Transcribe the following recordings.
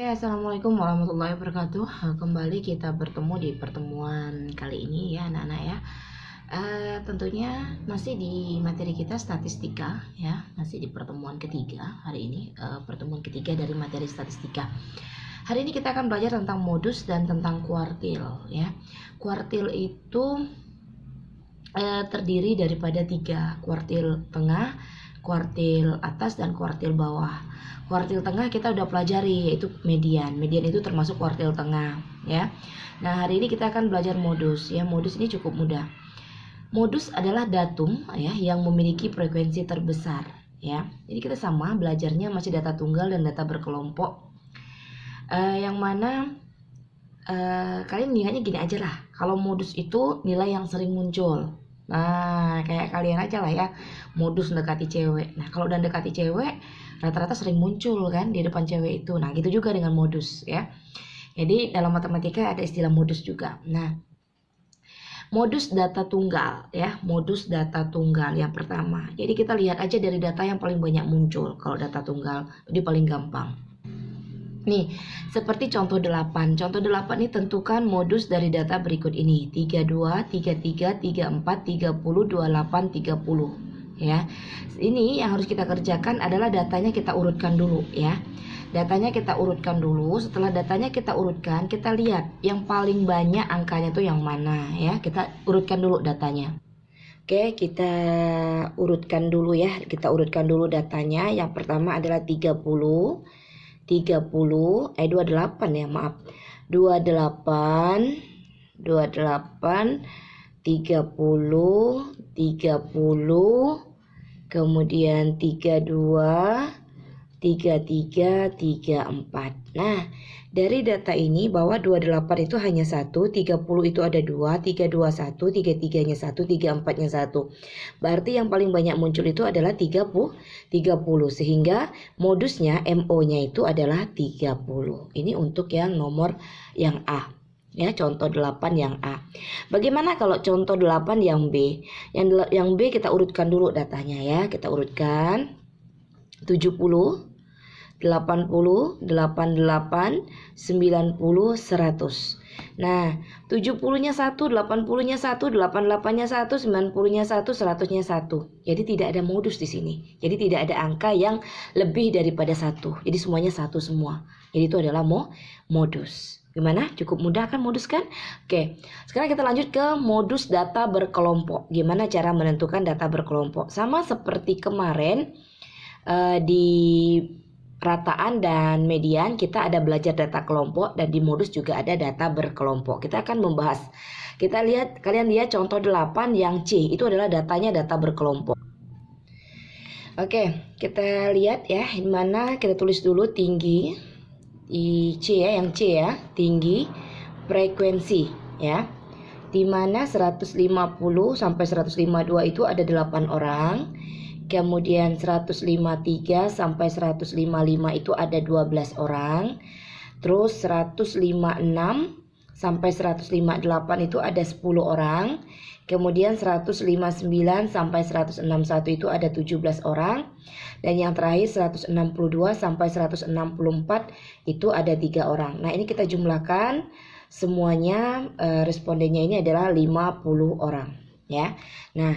Assalamualaikum warahmatullahi wabarakatuh. Kembali kita bertemu di pertemuan kali ini ya anak-anak ya. Tentunya masih di materi kita statistika ya, masih di pertemuan ketiga hari ini, pertemuan ketiga dari materi statistika. Hari ini kita akan belajar tentang modus dan tentang kuartil ya. Kuartil itu terdiri daripada 3, kuartil tengah, kuartil atas, dan kuartil bawah. Kuartil tengah kita udah pelajari, yaitu median. Median itu termasuk kuartil tengah ya. Nah, hari ini kita akan belajar modus ya. Modus ini cukup mudah. Modus adalah datum ya yang memiliki frekuensi terbesar ya. Jadi kita sama belajarnya masih data tunggal dan data berkelompok. Yang mana kalian ingatnya gini aja lah. Kalau modus itu nilai yang sering muncul. Nah, kayak kalian aja lah ya, modus mendekati cewek. Nah, kalau udah mendekati cewek, rata-rata sering muncul kan di depan cewek itu. Nah, gitu juga dengan modus ya. Jadi dalam matematika ada istilah modus juga. Nah, modus data tunggal ya, modus data tunggal yang pertama. Jadi kita lihat aja dari data yang paling banyak muncul. Kalau data tunggal, jadi paling gampang. Nih, seperti contoh 8. Contoh 8 ini tentukan modus dari data berikut ini. 32, 33, 34, 30, 28, 30 ya. Ini yang harus kita kerjakan adalah datanya kita urutkan dulu ya. Datanya kita urutkan dulu. Setelah datanya kita urutkan, kita lihat yang paling banyak angkanya itu yang mana ya. Kita urutkan dulu datanya. Oke, kita urutkan dulu ya. Kita urutkan dulu datanya. Yang pertama adalah 30, 28 ya, maaf. 28, 30, 30, kemudian 32, 33, 34. Nah, dari data ini bahwa 28 itu hanya 1, 30 itu ada 2, 32 1, 33-nya 1, 34-nya 1. Berarti yang paling banyak muncul itu adalah 30, sehingga modusnya MO-nya itu adalah 30. Ini untuk yang nomor yang A. Ya, contoh 8 yang A. Bagaimana kalau contoh 8 yang B? Yang B kita urutkan dulu datanya ya. Kita urutkan 70, 80, 88, 90, 100. Nah, 70-nya 1, 80-nya 1, 88-nya 1, 90-nya 1, 100-nya 1. Jadi tidak ada modus di sini. Jadi tidak ada angka yang lebih daripada 1. Jadi semuanya 1 semua. Jadi itu adalah modus. Gimana? Cukup mudah kan modus kan? Oke, sekarang kita lanjut ke modus data berkelompok. Gimana cara menentukan data berkelompok? Sama seperti kemarin di rataan dan median kita ada belajar data kelompok, dan di modus juga ada data berkelompok. Kita akan membahas. Kita lihat, kalian lihat contoh 8 yang C, itu adalah datanya data berkelompok. Oke, kita lihat ya, di mana kita tulis dulu tinggi di C ya, yang C ya, tinggi frekuensi ya. Di mana 150 sampai 152 itu ada 8 orang. Kemudian 153 sampai 155 itu ada 12 orang. Terus 156 sampai 158 itu ada 10 orang. Kemudian 159 sampai 161 itu ada 17 orang. Dan yang terakhir 162 sampai 164 itu ada 3 orang. Nah, ini kita jumlahkan semuanya, respondennya ini adalah 50 orang ya. Nah,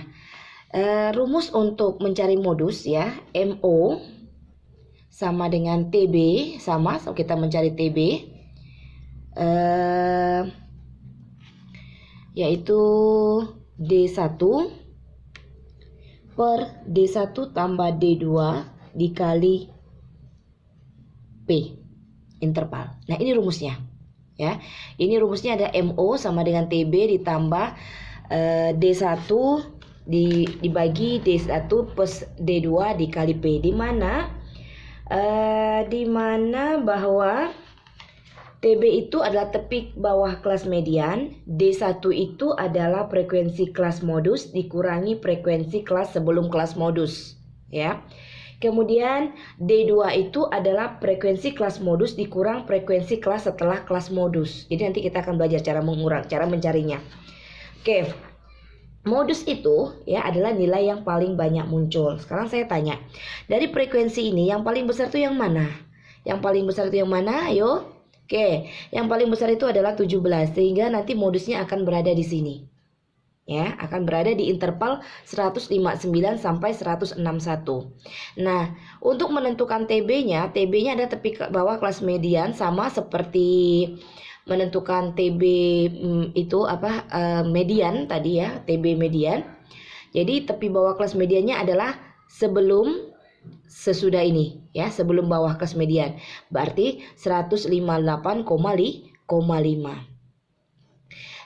rumus untuk mencari modus ya, MO sama dengan TB, sama, so kita mencari TB yaitu D1 per D1 tambah D2 dikali P interval. Nah, ini rumusnya ya. Ini rumusnya ada MO sama dengan TB ditambah D1 dibagi D1 plus D2 dikali P, di mana bahwa TB itu adalah tepik bawah kelas median, D1 itu adalah frekuensi kelas modus dikurangi frekuensi kelas sebelum kelas modus ya. Kemudian D2 itu adalah frekuensi kelas modus dikurang frekuensi kelas setelah kelas modus. Jadi nanti kita akan belajar cara mencarinya. Oke. Modus itu ya adalah nilai yang paling banyak muncul. Sekarang saya tanya, dari frekuensi ini yang paling besar tuh yang mana? Yang paling besar itu yang mana? Ayo. Oke, yang paling besar itu adalah 17, sehingga nanti modusnya akan berada di sini. Ya, akan berada di interval 159 sampai 161. Nah, untuk menentukan TB-nya ada tepi bawah kelas median, sama seperti menentukan TB itu median tadi ya, TB median. Jadi tepi bawah kelas mediannya adalah sebelum sesudah ini ya, sebelum bawah kelas median. Berarti 158,5.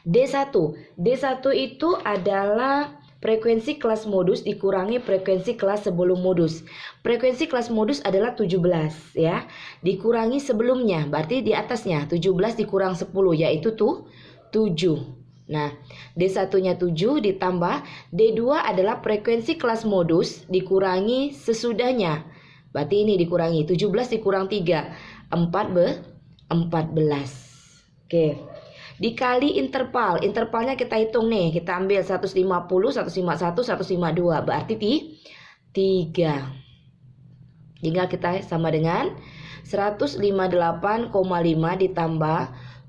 D1 itu adalah frekuensi kelas modus dikurangi frekuensi kelas sebelum modus. Frekuensi kelas modus adalah 17 ya, dikurangi sebelumnya, berarti di atasnya 17 dikurang 10 yaitu 7. Nah, D1-nya 7 ditambah D2 adalah frekuensi kelas modus dikurangi sesudahnya. Berarti ini dikurangi 17 dikurang 3, 14. Oke. Dikali intervalnya kita hitung nih, kita ambil 150, 151, 152, berarti 3. Tinggal kita sama dengan 158,5 ditambah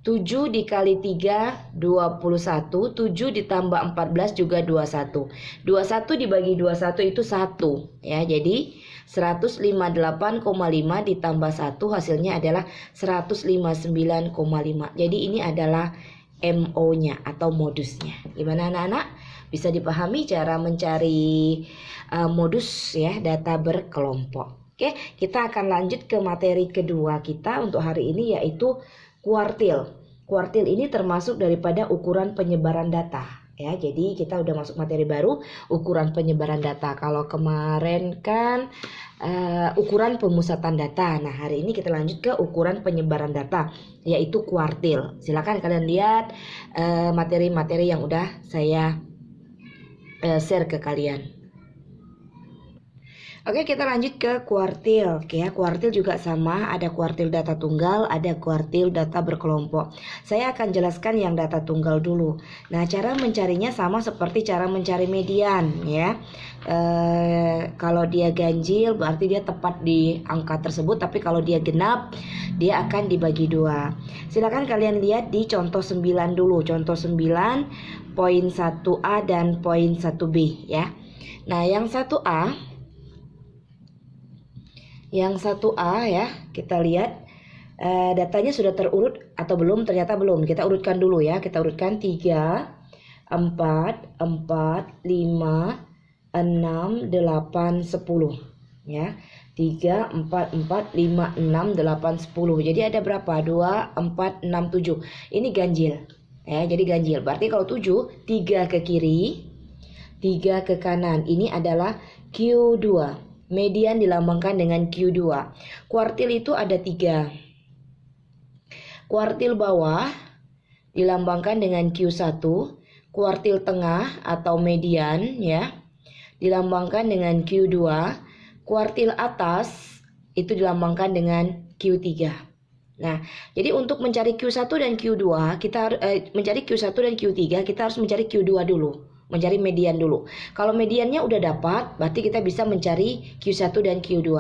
7 dikali 3, 21, 7 ditambah 14 juga 21. 21 dibagi 21 itu 1 ya, jadi 158,5 ditambah 1 hasilnya adalah 159,5. Jadi ini adalah MO-nya atau modusnya. Gimana anak-anak? Bisa dipahami cara mencari modus ya, data berkelompok. Oke, kita akan lanjut ke materi kedua kita untuk hari ini, yaitu kuartil. Kuartil ini termasuk daripada ukuran penyebaran data. Ya, jadi kita udah masuk materi baru, ukuran penyebaran data. Kalau kemarin kan ukuran pemusatan data. Nah, hari ini kita lanjut ke ukuran penyebaran data, yaitu kuartil. Silakan kalian lihat materi-materi yang udah saya share ke kalian. Oke, kita lanjut ke kuartil. Oke ya, kuartil juga sama, ada kuartil data tunggal, ada kuartil data berkelompok. Saya akan jelaskan yang data tunggal dulu. Nah, cara mencarinya sama seperti cara mencari median ya. Kalau dia ganjil berarti dia tepat di angka tersebut, tapi kalau dia genap dia akan dibagi 2. Silakan kalian lihat di contoh 9 dulu. Contoh 9 poin 1A dan poin 1B ya. Nah, yang 1A ya, kita lihat datanya sudah terurut atau belum. Ternyata belum. Kita urutkan dulu ya. Kita urutkan 3, 4, 4, 5, 6, 8, 10 ya. 3, 4, 4, 5, 6, 8, 10. Jadi ada berapa? 2, 4, 6, 7. Ini ganjil ya. Jadi ganjil. Berarti kalau 7, 3 ke kiri, 3 ke kanan. Ini adalah Q2. Median dilambangkan dengan Q2. Kuartil itu ada 3. Kuartil bawah dilambangkan dengan Q1. Kuartil tengah atau median ya dilambangkan dengan Q2. Kuartil atas itu dilambangkan dengan Q3. Nah, jadi untuk mencari Q1 dan Q2, kita mencari Q1 dan Q3, kita harus mencari Q2 dulu. Mencari median dulu. Kalau mediannya udah dapat, berarti kita bisa mencari Q1 dan Q2.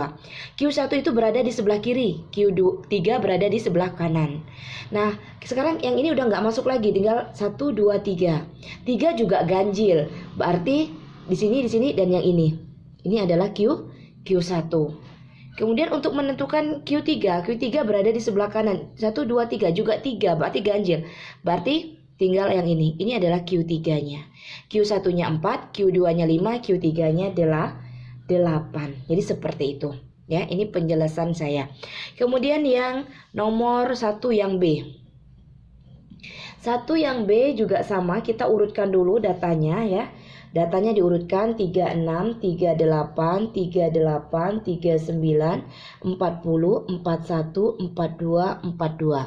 Q1 itu berada di sebelah kiri, Q3 berada di sebelah kanan. Nah, sekarang yang ini udah nggak masuk lagi, tinggal 1, 2, 3. 3 juga ganjil, berarti di sini dan yang ini. Ini adalah Q1. Kemudian untuk menentukan Q3 berada di sebelah kanan. 1, 2, 3 juga 3, berarti ganjil. Berarti tinggal yang ini. Ini adalah Q3-nya. Q1-nya 4, Q2-nya 5, Q3-nya adalah 8. Jadi seperti itu. Ya, ini penjelasan saya. Kemudian yang nomor 1 yang B. 1 yang B juga sama, kita urutkan dulu datanya ya. Datanya diurutkan 36, 38, 38, 39, 40, 41, 42, 42.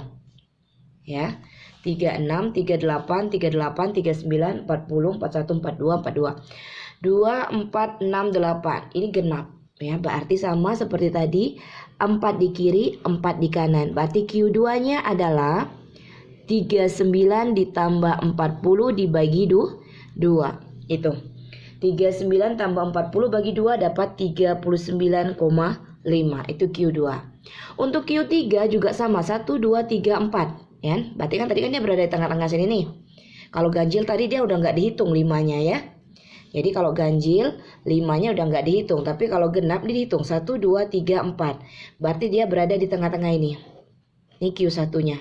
Ya. 36, 38, 38, 39, 40, 41, 42, 42. 2, 4, 6, 8. Ini genap ya, berarti sama seperti tadi, 4 di kiri, 4 di kanan. Berarti Q2-nya adalah 39 ditambah 40 dibagi 2. Itu. 39 tambah 40 bagi 2 dapat 39,5. Itu Q2. Untuk Q3 juga sama, 1, 2, 3, 4 ya. Berarti kan tadi kan dia berada di tengah-tengah sini nih. Kalau ganjil tadi dia udah nggak dihitung 5-nya ya. Jadi kalau ganjil 5-nya udah nggak dihitung, tapi kalau genap dihitung 1, 2, 3, 4. Berarti dia berada di tengah-tengah ini. Ini Q1-nya.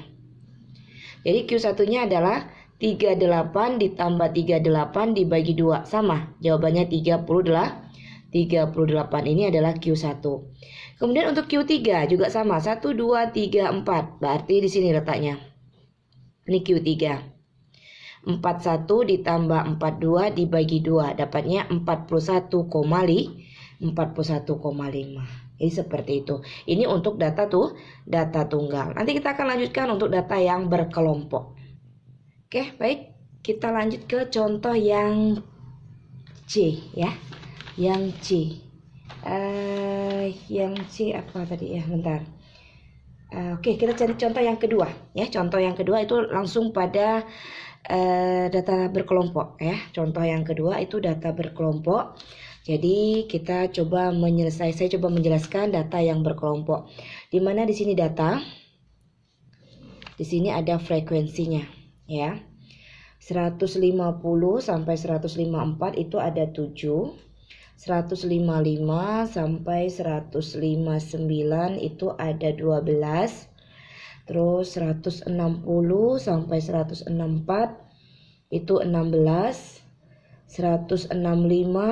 Jadi Q1-nya adalah 38 ditambah 38 dibagi 2. Sama, jawabannya 38. Ini adalah Q1. Kemudian untuk Q3 juga sama, 1, 2, 3, 4. Berarti di sini letaknya. Ini Q3. 41 ditambah 42 dibagi 2. Dapatnya 41,5. Jadi seperti itu. Ini untuk data tunggal. Nanti kita akan lanjutkan untuk data yang berkelompok. Oke, baik. Kita lanjut ke contoh yang C ya. Yang C. Yang C apa tadi ya? Bentar. Oke, kita cari contoh yang kedua ya. Contoh yang kedua itu langsung pada data berkelompok ya. Contoh yang kedua itu data berkelompok. Jadi kita coba saya coba menjelaskan data yang berkelompok. Di mana di sini data, di sini ada frekuensinya ya. 150 sampai 154 itu ada 7. 155 sampai 159 itu ada 12. Terus 160 sampai 164 itu 16. 165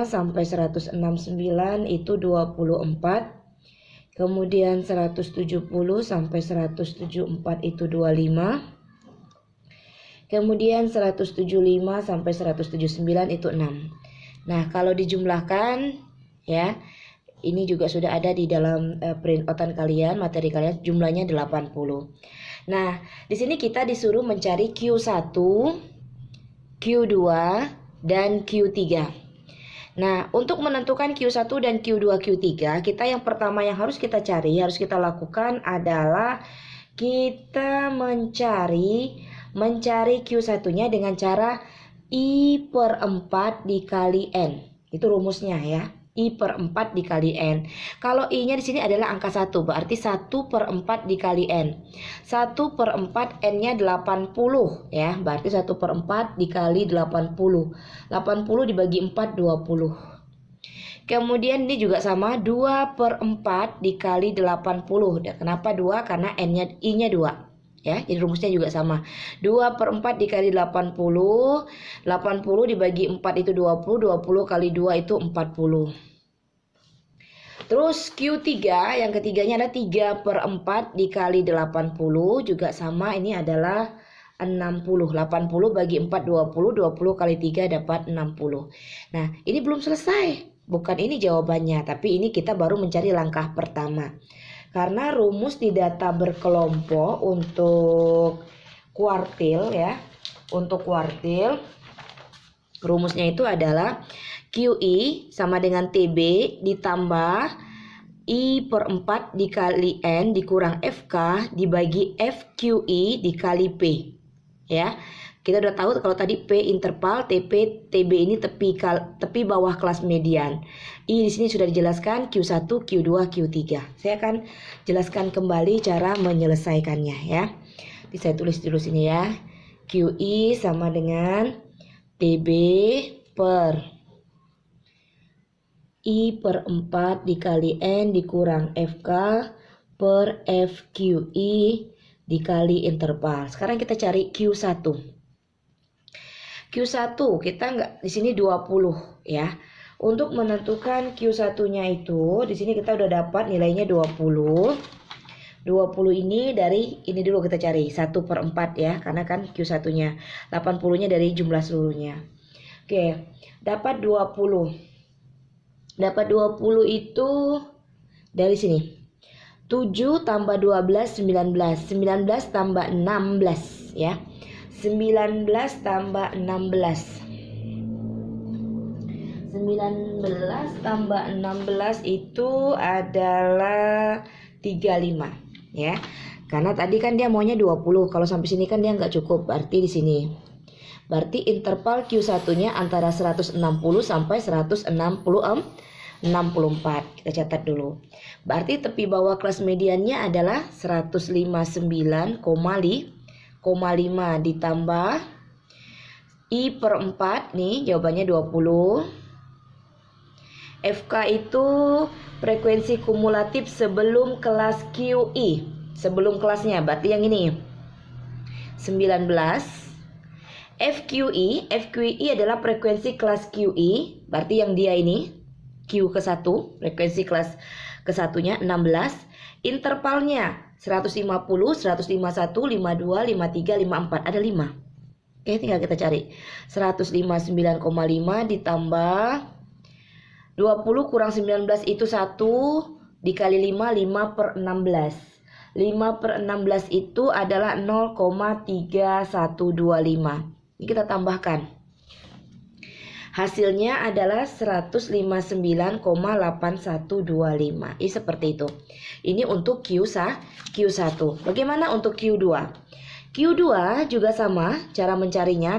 sampai 169 itu 24. Kemudian 170 sampai 174 itu 25. Kemudian 175 sampai 179 itu 6. Nah, kalau dijumlahkan ya, ini juga sudah ada di dalam printout kalian, materi kalian, jumlahnya 80. Nah, di sini kita disuruh mencari Q1, Q2, dan Q3. Nah, untuk menentukan Q1 dan Q2, Q3, kita yang pertama yang harus kita cari, harus kita lakukan adalah kita mencari Q1-nya dengan cara I/4 dikali N. Itu rumusnya ya. I/4 dikali N. Kalau I-nya di sini adalah angka 1, berarti 1/4 dikali N. 1/4 N-nya 80 ya. Berarti 1/4 dikali 80. 80 dibagi 4, 20. Kemudian ini juga sama, 2/4 dikali 80. Kenapa 2? Karena I-nya 2. Ya, jadi rumusnya juga sama. 2/4 dikali 80. 80 dibagi 4 itu 20. 20 kali 2 itu 40. Terus Q3 yang ketiganya adalah 3/4 dikali 80. Juga sama, ini adalah 60. 80 bagi 4 20. 20 kali 3 dapat 60. Nah, ini belum selesai. Bukan ini jawabannya, tapi ini kita baru mencari langkah pertama. Karena rumus di data berkelompok untuk kuartil ya. Untuk kuartil rumusnya itu adalah QI sama dengan TB ditambah I/4 dikali N dikurang FK dibagi FQI dikali P. Ya. Kita udah tahu kalau tadi P interval, TB ini tepi bawah kelas median. I di sini sudah dijelaskan Q1, Q2, Q3. Saya akan jelaskan kembali cara menyelesaikannya ya. Jadi saya tulis dulu sini ya. QI sama dengan TB per I/4 dikali N dikurang FK per FQI dikali interval. Sekarang kita cari Q1. Q1 kita nggak di sini 20 ya. Untuk menentukan Q1-nya itu di sini kita udah dapat nilainya 20. 20 ini dari ini dulu kita cari 1/4 ya, karena kan Q1-nya 80-nya dari jumlah seluruhnya. Oke, dapat 20. Dapat 20 itu dari sini. 7 tambah 12 19. 19 tambah 16 ya. 19 tambah 16. 19 tambah 16 itu adalah 35 ya. Karena tadi kan dia maunya 20. Kalau sampai sini kan dia nggak cukup. Berarti di sini. Berarti interval Q1-nya antara 160 sampai 164. 64. Kita catat dulu. Berarti tepi bawah kelas mediannya adalah 159,5 ditambah I per 4 nih, jawabannya 20. FK itu frekuensi kumulatif sebelum kelas QI. Sebelum kelasnya, berarti yang ini 19. FQI adalah frekuensi kelas QI, berarti yang dia ini Q ke 1, frekuensi kelas ke satunya 16. Intervalnya 150, 151, 52, 53, 54, ada 5. Oke, tinggal kita cari 159,5 ditambah 20 kurang 19 itu 1 dikali 5, 5 per 16. 5 per 16 itu adalah 0,3125. Ini kita tambahkan. Hasilnya adalah 159,8125. Ini seperti itu. Ini untuk Q1. Bagaimana untuk Q2? Q2 juga sama cara mencarinya.